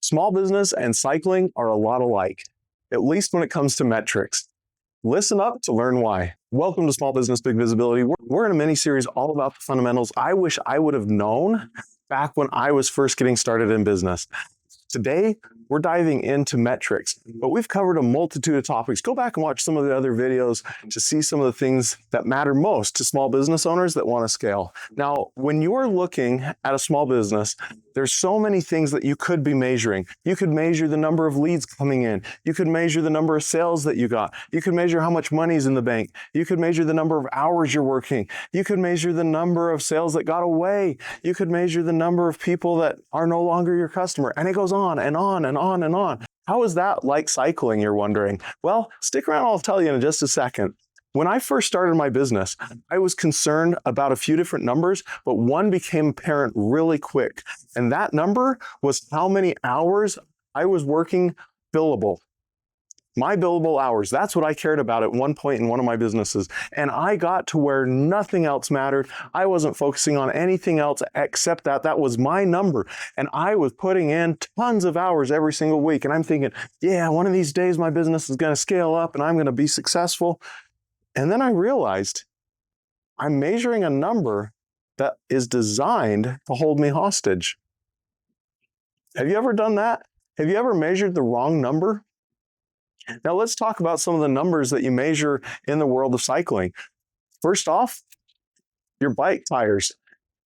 Small business and cycling are a lot alike, at least when it comes to metrics. Listen up to learn why. Welcome to Small Business Big Visibility. We're in a mini-series all about the fundamentals I wish I would have known back when I was first getting started in business. Today, we're diving into metrics, but we've covered a multitude of topics. Go back and watch some of the other videos to see some of the things that matter most to small business owners that want to scale. Now, when you're looking at a small business, there's so many things that you could be measuring. You could measure the number of leads coming in. You could measure the number of sales that you got. You could measure how much money's in the bank. You could measure the number of hours you're working. You could measure the number of sales that got away. You could measure the number of people that are no longer your customer. And it goes on and on and on and on. How is that like cycling, you're wondering? Well, stick around, I'll tell you in just a second. When I first started my business, I was concerned about a few different numbers, but one became apparent really quick. And that number was how many hours I was working billable. My billable hours, that's what I cared about at one point in one of my businesses. And I got to where nothing else mattered. I wasn't focusing on anything else except that. That was my number. And I was putting in tons of hours every single week. And I'm thinking, yeah, one of these days my business is going to scale up and I'm going to be successful. And then I realized I'm measuring a number that is designed to hold me hostage. Have you ever done that? Have you ever measured the wrong number? Now let's talk about some of the numbers that you measure in the world of cycling. First off, your bike tires.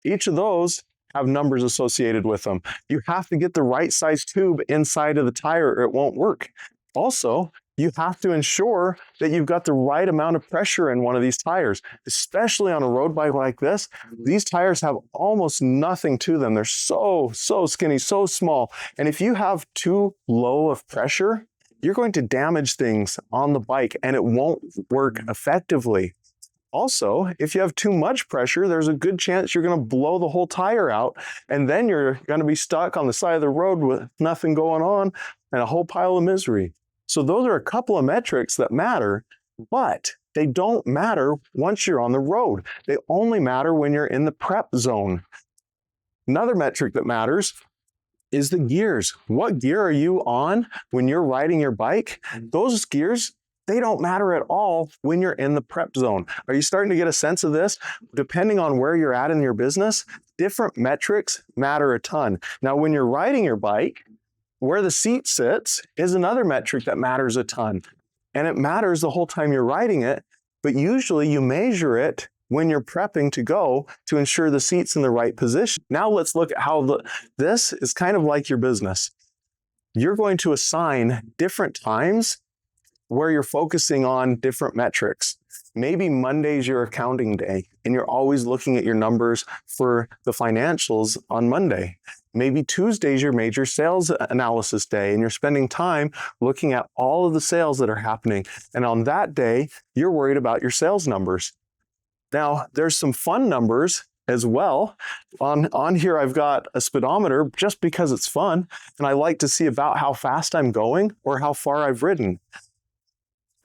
Each of those have numbers associated with them. You have to get the right size tube inside of the tire or it won't work. Also, you have to ensure that you've got the right amount of pressure in one of these tires, especially on a road bike like this. These tires have almost nothing to them. They're so skinny, so small. And if you have too low of pressure, you're going to damage things on the bike and it won't work effectively. Also, if you have too much pressure, there's a good chance you're going to blow the whole tire out and then you're going to be stuck on the side of the road with nothing going on and a whole pile of misery. So those are a couple of metrics that matter, but they don't matter once you're on the road. They only matter when you're in the prep zone. Another metric that matters is the gears. What gear are you on when you're riding your bike? Those gears, they don't matter at all when you're in the prep zone. Are you starting to get a sense of this? Depending on where you're at in your business, different metrics matter a ton. Now, when you're riding your bike, where the seat sits is another metric that matters a ton. And it matters the whole time you're riding it, but usually you measure it when you're prepping to go to ensure the seat's in the right position. Now let's look at how this is kind of like your business. You're going to assign different times where you're focusing on different metrics. Maybe Monday's your accounting day and you're always looking at your numbers for the financials on Monday. Maybe Tuesday's your major sales analysis day and you're spending time looking at all of the sales that are happening. And on that day, you're worried about your sales numbers. Now, there's some fun numbers as well. On here, I've got a speedometer just because it's fun. And I like to see about how fast I'm going or how far I've ridden.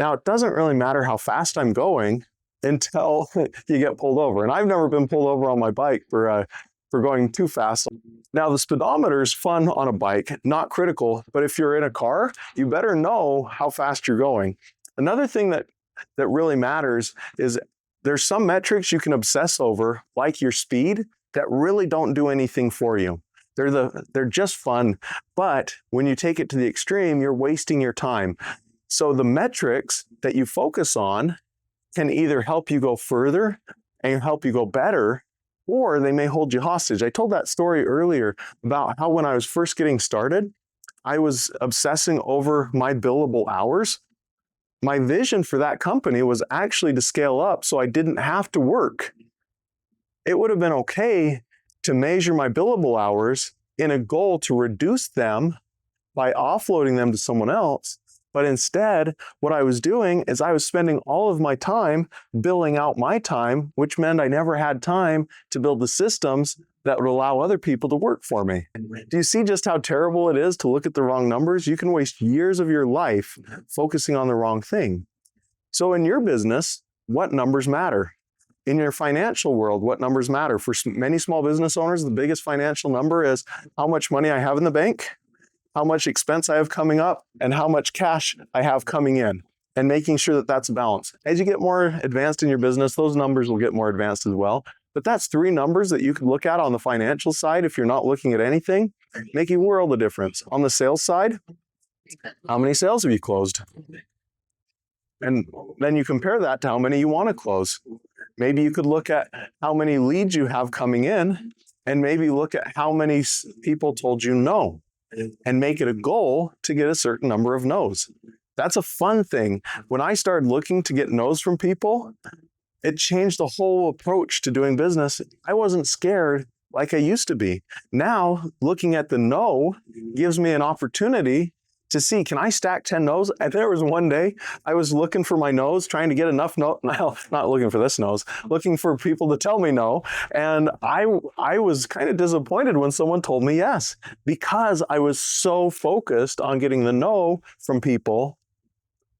Now, it doesn't really matter how fast I'm going until you get pulled over. And I've never been pulled over on my bike for going too fast. Now, the speedometer is fun on a bike, not critical. But if you're in a car, you better know how fast you're going. Another thing that really matters is there's some metrics you can obsess over, like your speed, that really don't do anything for you. They're just fun. But when you take it to the extreme, you're wasting your time. So the metrics that you focus on can either help you go further and help you go better, or they may hold you hostage. I told that story earlier about how when I was first getting started, I was obsessing over my billable hours. My vision for that company was actually to scale up so I didn't have to work. It would have been okay to measure my billable hours in a goal to reduce them by offloading them to someone else. But instead, what I was doing is I was spending all of my time billing out my time, which meant I never had time to build the systems that would allow other people to work for me. Do you see just how terrible it is to look at the wrong numbers? You can waste years of your life focusing on the wrong thing. So in your business, what numbers matter? In your financial world, what numbers matter? For many small business owners, the biggest financial number is how much money I have in the bank, how much expense I have coming up, and how much cash I have coming in, and making sure that that's balanced. As you get more advanced in your business, those numbers will get more advanced as well. But that's 3 numbers that you can look at on the financial side if you're not looking at anything, make a world of difference. On the sales side, how many sales have you closed? And then you compare that to how many you want to close. Maybe you could look at how many leads you have coming in, and maybe look at how many people told you no, and make it a goal to get a certain number of no's. That's a fun thing. When I started looking to get no's from people, it changed the whole approach to doing business. I wasn't scared like I used to be. Now, looking at the no gives me an opportunity to see, can I stack 10 no's? And there was one day I was looking for my no's, trying to get enough no, not looking for this no's, looking for people to tell me no. And I was kind of disappointed when someone told me yes, because I was so focused on getting the no from people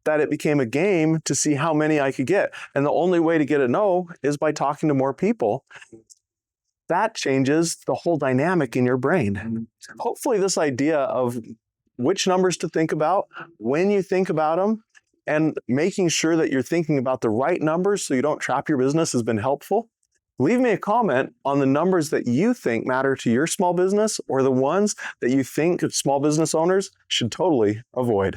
that it became a game to see how many I could get. And the only way to get a no is by talking to more people. That changes the whole dynamic in your brain. Hopefully this idea of which numbers to think about, when you think about them, and making sure that you're thinking about the right numbers so you don't trap your business has been helpful. Leave me a comment on the numbers that you think matter to your small business, or the ones that you think small business owners should totally avoid.